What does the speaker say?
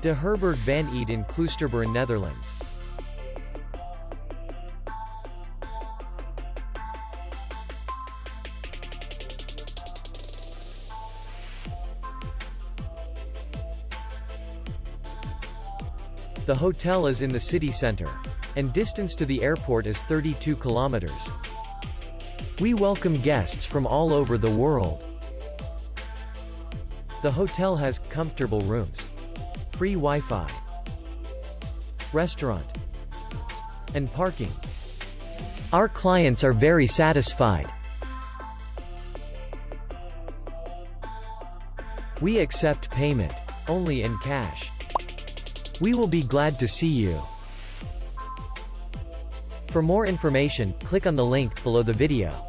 De Herberg van Ede in Kloosterburen, Netherlands. The hotel is in the city center, and distance to the airport is 32 kilometers. We welcome guests from all over the world. The hotel has comfortable rooms, free Wi-Fi, restaurant, and parking. Our clients are very satisfied. We accept payment only in cash. We will be glad to see you. For more information, click on the link below the video.